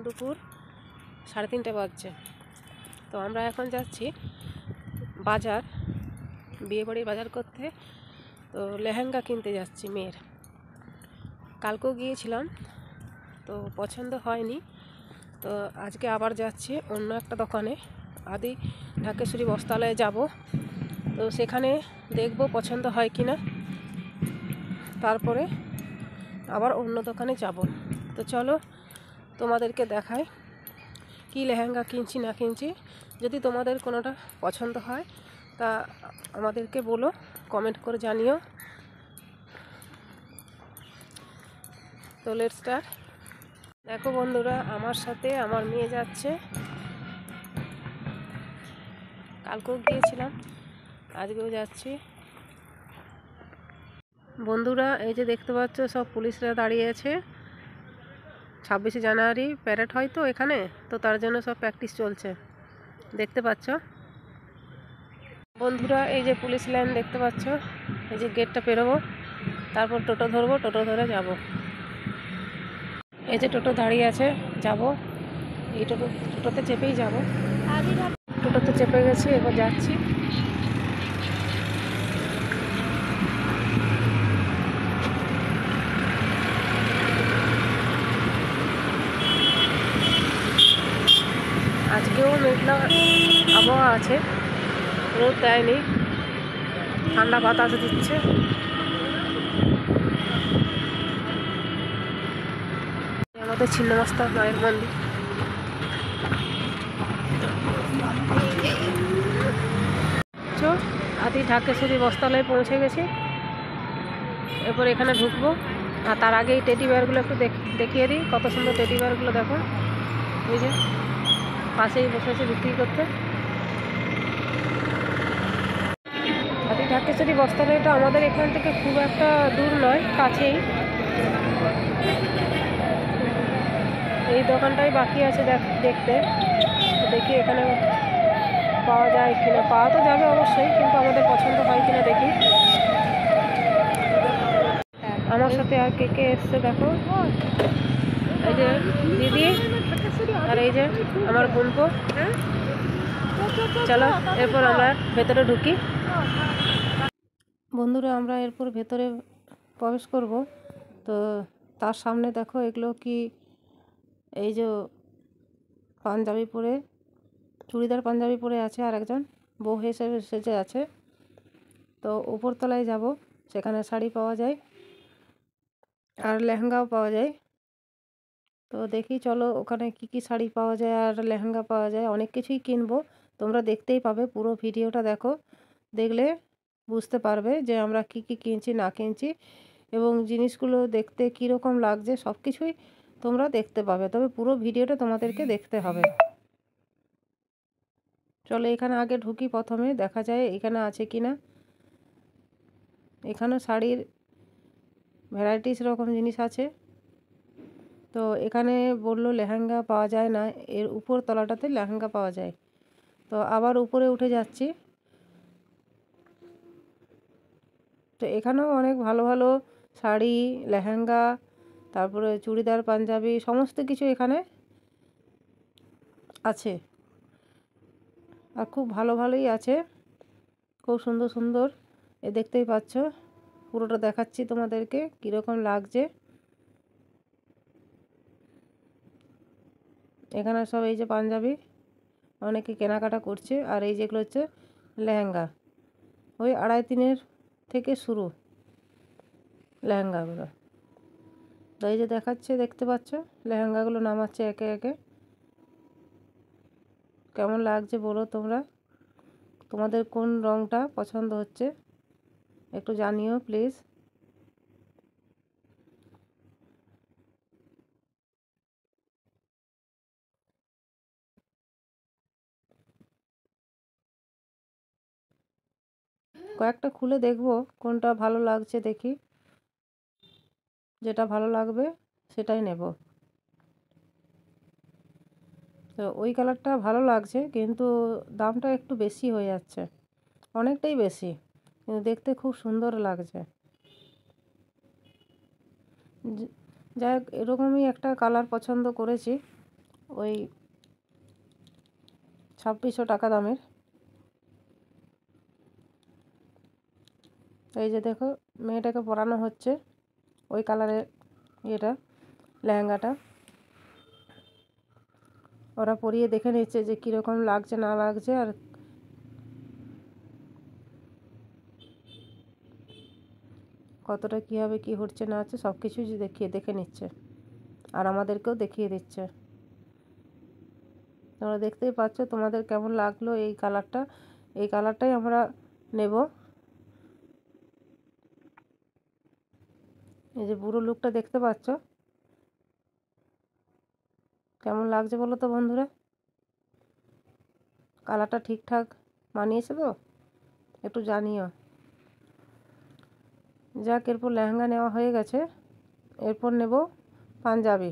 দুপুর 3:30 বাজছে। তো আমরা এখন যাচ্ছি বাজার, বিয়েবাড়ির বাজার করতে। তো লেহেঙ্গা কিনতে যাচ্ছি মেয়ের। কালকেও গিয়েছিলাম, তো পছন্দ হয়নি। তো আজকে আবার যাচ্ছি অন্য একটা দোকানে, আদি ঢাকেশ্বরী বস্ত্রালয়ে যাব। তো সেখানে দেখব পছন্দ হয় কিনা, তারপরে আবার অন্য দোকানে যাব। তো চলো তোমাদেরকে দেখাই কি লেহেঙ্গা কিনছি না কিনছি। যদি তোমাদের কোনোটা পছন্দ হয় তা আমাদেরকে বলো, কমেন্ট করে জানিও। তো লেটস স্টার্ট। দেখো বন্ধুরা, আমার সাথে আমার মেয়ে যাচ্ছে। কালকেও গিয়েছিলাম, আজকেও যাচ্ছি। বন্ধুরা, এই যে দেখতে পাচ্ছ সব পুলিশরা দাঁড়িয়ে আছে। 26শে জানুয়ারি প্যারেড হয় তো এখানে, তো তার জন্য সব প্র্যাকটিস চলছে, দেখতে পাচ্ছ বন্ধুরা। এই যে পুলিশ লাইন দেখতে পাচ্ছ, এই যে গেটটা পেরোবো, তারপর টোটো ধরবো, টোটো ধরে যাব। এই যে টোটো দাঁড়িয়ে আছে, যাব। এই টোটোতে চেপেই যাব। টোটোতে চেপে গেছি, এবার যাচ্ছি। আজকেও মেঘলা আবহাওয়া আছে, রোদ দেয়নি, ঠান্ডা বাতাস দিচ্ছে। আমাদের ছিন্নমস্তা মায়ের মন্দির। আদি ঢাকেশ্বরী বস্ত্রালয়ে পৌঁছে গেছি। এরপর এখানে ঢুকবো, আর তার আগে এই টেডি বিয়ারগুলো একটু দেখিয়ে দিই। কত সুন্দর টেডি বিয়ারগুলো দেখো, এই যে পাশেই বসেছে বিক্রি করতে। আদি ঢাকেশ্বরী বস্ত্রালয়টা আমাদের এখান থেকে খুব একটা দূর নয়, কাছেই। এই দোকানটাই বাকি আছে দেখতে। দেখি এখানে পাওয়া যায় কিনা। পাওয়া তো যাবে অবশ্যই, কিন্তু আমাদের পছন্দ হয় কিনা দেখি। আমার সাথে আর কে কে এসছে দেখো, এই যে দিদি, আর এই যে আমার বোনপো। চলো এরপর আমরা ভেতরে ঢুকি। বন্ধুরা, আমরা এরপর ভেতরে প্রবেশ করব। তো তার সামনে দেখো এগুলো কি, এই যে পাঞ্জাবি পরে, চুড়িদার পাঞ্জাবি পরে আছে, আর একজন বউ হিসেবে সেজে আছে। তো উপরতলায় যাব, সেখানে শাড়ি পাওয়া যায় আর লেহেঙ্গাও পাওয়া যায়। তো দেখি চলো ওখানে কি কি শাড়ি পাওয়া যায় আর লেহেঙ্গা পাওয়া যায়। অনেক কিছুই কিনবো, তোমরা দেখতেই পাবে। পুরো ভিডিওটা দেখো, দেখলে বুঝতে পারবে যে আমরা কি কি কিনছি না কিনছি, এবং জিনিসগুলো দেখতে কীরকম লাগছে সব কিছুই তোমরা দেখতে পাবে। তবে পুরো ভিডিওটা তোমাদেরকে দেখতে হবে। চলো এখানে আগে ঢুকি, প্রথমে দেখা যায় এখানে আছে কি না। এখানে শাড়ির ভ্যারাইটিস রকম জিনিস আছে। তো এখানে বললো লেহেঙ্গা পাওয়া যায় না, এর উপর তলাটাতে লেহেঙ্গা পাওয়া যায়। তো আবার উপরে উঠে যাচ্ছি। তো এখানেও অনেক ভালো ভালো শাড়ি, লেহেঙ্গা, তারপরে চুড়িদার পাঞ্জাবি সমস্ত কিছু এখানে আছে, আর খুব ভালো ভালোই আছে, খুব সুন্দর সুন্দর। দেখতেই পাচ্ছ, পুরোটা দেখাচ্ছি তোমাদেরকে কীরকম লাগছে। এখানে সব এই যে পাঞ্জাবি অনেকে কেনাকাটা করছে, আর এই যেগুলো হচ্ছে লেহেঙ্গা, ওই 2.5-3 থেকে শুরু লেহেঙ্গাগুলো। তো এই যে দেখাচ্ছে, দেখতে পাচ্ছ লেহেঙ্গাগুলো নামাচ্ছে একে একে। কেমন লাগছে বলো তোমরা, তোমাদের কোন রঙটা পছন্দ হচ্ছে একটু জানিও প্লিজ। কয়েকটা খুলে দেখবো কোনটা ভালো লাগছে, দেখি যেটা ভালো লাগবে সেটাই নেব। তো ওই কালারটা ভালো লাগছে, কিন্তু দামটা একটু বেশি হয়ে যাচ্ছে, অনেকটাই বেশি, কিন্তু দেখতে খুব সুন্দর লাগছে। যাই হোক, এরকমই একটা কালার পছন্দ করেছি, ওই 2600 টাকা দামের। এই যে দেখো মেয়েটাকে পরানো হচ্ছে ওই কালারের ইয়েটা, লেহেঙ্গাটা। ওরা পরিয়ে দেখে নিচ্ছে যে কীরকম লাগছে না লাগছে, আর কতটা কীভাবে কী হচ্ছে না হচ্ছে সব কিছুই দেখে নিচ্ছে, আর আমাদেরকেও দেখিয়ে দিচ্ছে। তোমরা দেখতেই পাচ্ছ, তোমাদের কেমন লাগলো এই কালারটা। এই কালারটাই আমরা নেব। এই যে পুরো লুকটা দেখতে পাচ্ছ, কেমন লাগছে বলো তো বন্ধুরা? কালারটা ঠিকঠাক মানিয়েছে তো? একটু জানিও। যাক, এরপর লেহেঙ্গা নেওয়া হয়ে গেছে, এরপর নেব পাঞ্জাবি।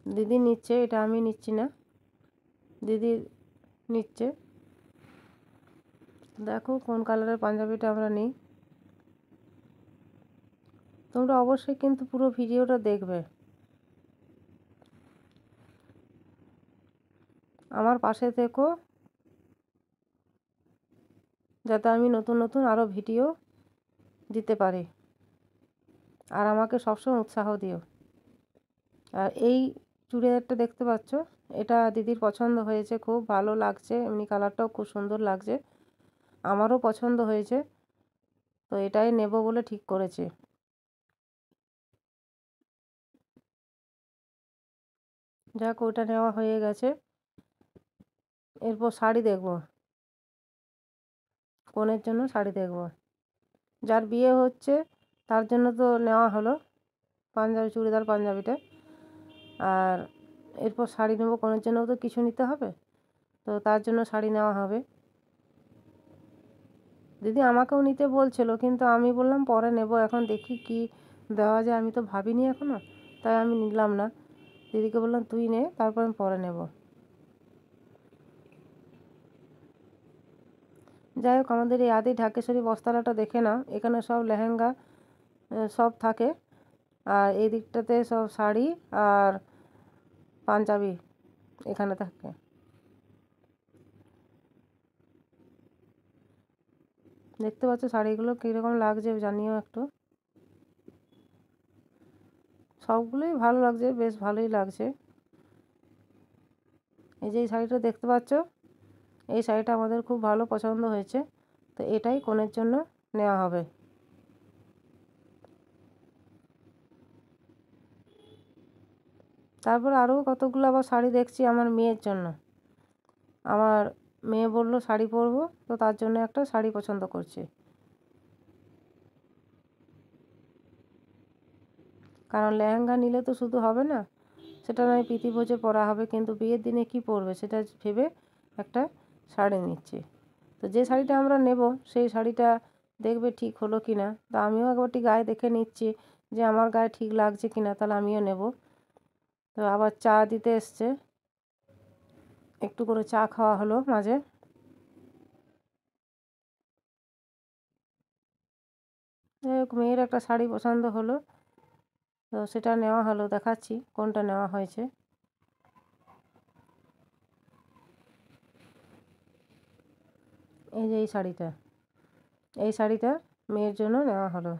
দিদি নিচ্ছে, এটা আমি নিচ্ছি না, দিদি নিচ্ছে। দেখো কোন কালারের পাঞ্জাবিটা আমরা নিই। তোমরা অবশ্যই কিন্তু পুরো ভিডিওটা দেখবে, আমার পাশে থেকো, যাতে আমি নতুন নতুন আরও ভিডিও দিতে পারি, আর আমাকে সবসময় উৎসাহ দিও। আর এই চুড়িদারটা দেখতে পাচ্ছ, এটা দিদির পছন্দ হয়েছে, খুব ভালো লাগছে, এমনি কালারটাও খুব সুন্দর লাগছে, আমারও পছন্দ হয়েছে, তো এটাই নেব বলে ঠিক করেছি। যাক, ওটা নেওয়া হয়ে গেছে। এরপর শাড়ি দেখব, কনের জন্য শাড়ি দেখব। যার বিয়ে হচ্ছে তার জন্য তো নেওয়া হলো পাঞ্জাবি, চুড়িদার পাঞ্জাবিটা। আর এরপর শাড়ি নেব, কনের জন্যও তো কিছু নিতে হবে, তো তার জন্য শাড়ি নেওয়া হবে। দিদি আমাকেও নিতে বলছিল, কিন্তু আমি বললাম পরে নেব, এখন দেখি কি দেওয়া যায়, আমি তো ভাবিনি এখনও, তাই আমি নিলাম না। দিদিকে বললাম তুই নে, তারপর আমি পরে নেব। যাই হোক, আমাদের এই আদি ঢাকেশ্বরী বস্ত্রালয়টা দেখে নাও, এখানে সব লেহেঙ্গা সব থাকে, আর এই দিকটাতে সব শাড়ি আর পাঞ্জাবি এখানে থাকে। দেখতে পাচ্ছ শাড়িগুলো কীরকম লাগছে জানিও একটু। সবগুলোই ভালো লাগছে, বেশ ভালোই লাগছে। এই যে এই শাড়িটা দেখতে পাচ্ছ, এই শাড়িটা আমাদের খুব ভালো পছন্দ হয়েছে, তো এটাই কনের জন্য নেওয়া হবে। তারপর আরও কতগুলো আবার শাড়ি দেখছি আমার মেয়ের জন্য। আমার মেয়ে বলল শাড়ি পরবো, তো তার জন্য একটা শাড়ি পছন্দ করছি। কারণ লেহেঙ্গা নিলে তো শুধু হবে না, সেটা নয় প্রীতিভোজে পরা হবে, কিন্তু বিয়ের দিনে কি পরবে সেটা ভেবে একটা শাড়ি নিচ্ছি। তো যে শাড়িটা আমরা নেব সেই শাড়িটা দেখবে ঠিক হলো কি না, তো আমিও একবারটি গায়ে দেখে নিচ্ছি যে আমার গায়ে ঠিক লাগছে কি না, তাহলে আমিও নেব। তো আবার চা দিতে এসছে, একটু করে চা খাওয়া হলো মাঝে। মেয়ের একটা শাড়ি পছন্দ হলো, তো সেটা নেওয়া হলো, দেখাচ্ছি কোনটা নেওয়া হয়েছে। এই যে এই শাড়িটা, এই শাড়িটা মেয়ের জন্য নেওয়া হলো।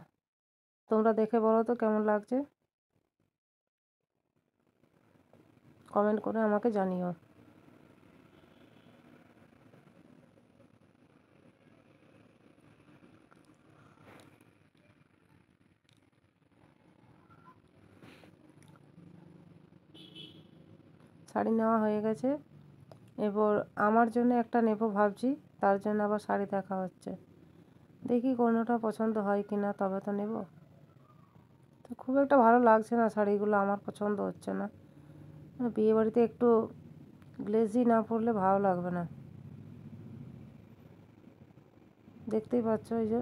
তোমরা দেখে বলো তো কেমন লাগছে, কমেন্ট করে আমাকে জানিও। শাড়ি নেওয়া হয়ে গেছে, এরপর আমার জন্য একটা নেব ভাবছি, তার জন্য আবার শাড়ি দেখা হচ্ছে, দেখি কোনোটা পছন্দ হয় কি না, তবে তো নেব। তো খুব একটা ভালো লাগছে না শাড়িগুলো, আমার পছন্দ হচ্ছে না। বিয়েবাড়িতে একটু গ্লেজি না পরলে ভালো লাগবে না। দেখতেই পাচ্ছ, এই যে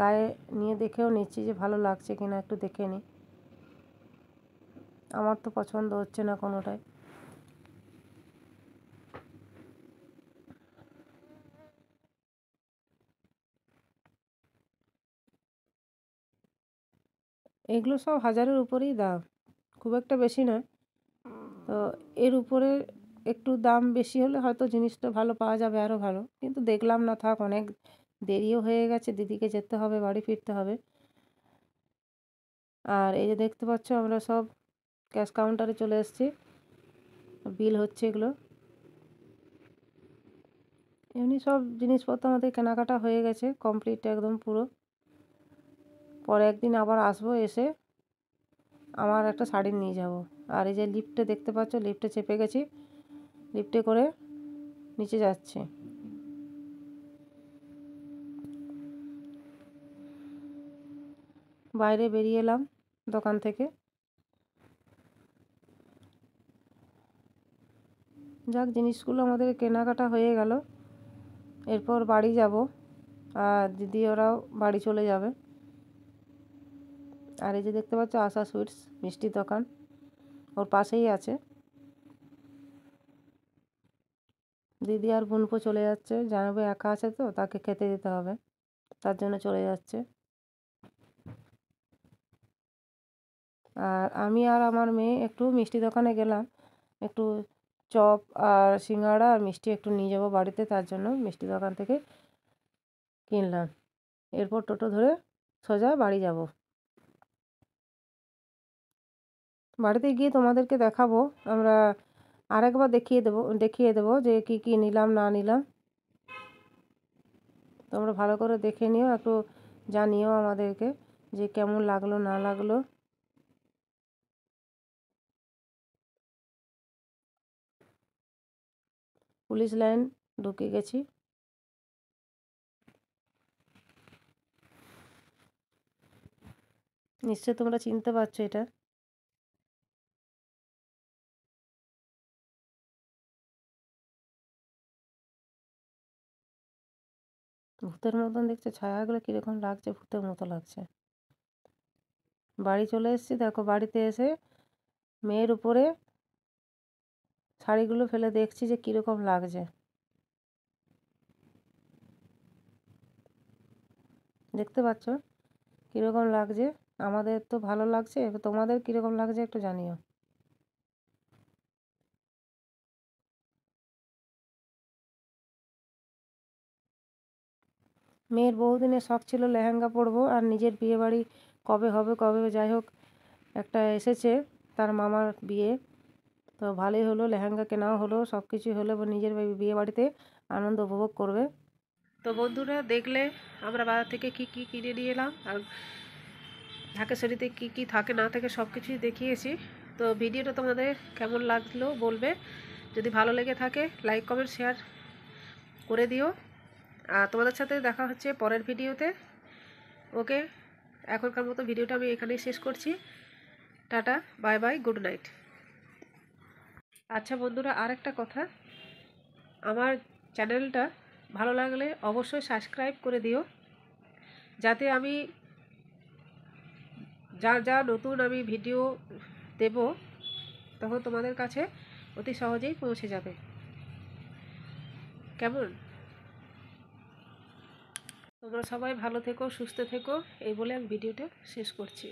গায়ে নিয়ে দেখেও নিচ্ছি যে ভালো লাগছে কি না, একটু দেখে নিই। আমার তো পছন্দ হচ্ছে না কোনোটাই। এগুলো সব 1000-এর উপরেই দাম। খুব একটা বেশি নয়। তো এর উপরে একটু দাম বেশি হলে হয়তো জিনিসটা ভালো পাওয়া যাবে, আরও ভালো, কিন্তু দেখলাম না, থাক, অনেক দেরিও হয়ে গেছে, দিদিকে যেতে হবে, বাড়ি ফিরতে হবে। আর এই যে দেখতে পাচ্ছ আমরা সব ক্যাশ কাউন্টারে চলে এসেছি, বিল হচ্ছে এগুলো। এমনি সব জিনিসপত্র আমাদের কেনাকাটা হয়ে গেছে, কমপ্লিট একদম পুরো। পরে একদিন আবার আসবো, এসে আমার একটা শাড়ি নিয়ে যাব। আর এই যে লিফটে দেখতে পাচ্ছ, লিফটে চেপে গেছি, লিফটে করে নিচে যাচ্ছে। বাইরে বেরিয়ে এলাম দোকান থেকে। যাক, জিনিসগুলো আমাদের কেনাকাটা হয়ে গেল। এরপর বাড়ি যাব, আর দিদি ওরাও বাড়ি চলে যাবে। আর এই যে দেখতে পাচ্ছ আশা সুইটস, মিষ্টির দোকান, ওর পাশেই আছে। দিদি আর বোনপো চলে যাচ্ছে, জানাবো একা আছে তো, তাকে খেতে দিতে হবে, তার জন্য চলে যাচ্ছে। আর আমি আর আমার মেয়ে একটু মিষ্টি দোকানে গেলাম, একটু চপ আর সিঙ্গাড়া আর মিষ্টি একটু নিয়ে যাবো বাড়িতে, তার জন্য মিষ্টি দোকান থেকে কিনলাম। এরপর টোটো ধরে সোজা বাড়ি যাব। বাড়িতে গিয়ে তোমাদেরকে দেখাবো, আমরা আরেকবার দেখিয়ে দেবো যে কি কি নিলাম না নিলাম। তোমরা ভালো করে দেখে নিও, একটু জানিও আমাদেরকে যে কেমন লাগলো না লাগলো। পুলিশ লাইন ঢুকে গেছি। নিশ্চয় তোমরা চিনতে পারছো এটা। ভূতের মতন দেখছো, ছায়াগুলো কীরকম লাগছে, ভূতের মতো লাগছে। বাড়ি চলে এসেছি, দেখো বাড়িতে এসে মেয়ের উপরে শাড়িগুলো ফেলে দেখছি যে কীরকম লাগছে। দেখতে পাচ্ছ কীরকম লাগছে? আমাদের তো ভালো লাগছে, এবার তোমাদের কীরকম লাগছে একটু জানিও। মেয়ের বহুদিনের শখ ছিল লেহেঙ্গা পরবো, আর নিজের বিয়ে বাড়ি কবে হবে কবে, যাই হোক একটা এসেছে, তার মামার বিয়ে, তো ভালোই হলো, লেহেঙ্গা কেনাও হলো, সব কিছুই হলো, নিজের বিয়ে বাড়িতে আনন্দ উপভোগ করবে। তো বন্ধুরা, দেখলে আমরা বাজার থেকে কি কি কিনে নিয়ে এলাম, আর ঢাকেশ্বরীতে কি কি থাকে না থাকে সব কিছুই দেখিয়েছি। তো ভিডিওটা তোমাদের কেমন লাগলো বলবে, যদি ভালো লেগে থাকে লাইক কমেন্ট শেয়ার করে দিও। আর তোমাদের সাথে দেখা হচ্ছে পরের ভিডিওতে। ওকে, এখনকার মতো ভিডিওটা আমি এখানেই শেষ করছি। Tata, bye bye, good night. আচ্ছা বন্ধুরা, আর একটা কথা, আমার চ্যানেলটা ভালো লাগলে অবশ্যই সাবস্ক্রাইব করে দিও, যাতে আমি যা নতুন আমি ভিডিও দেব তখন তোমাদের কাছে অতি সহজেই পৌঁছে যাবে। কেমন? তোমরা সবাই ভালো থেকো, সুস্থ থেকো, এই বলে আমি ভিডিওটা শেষ করছি।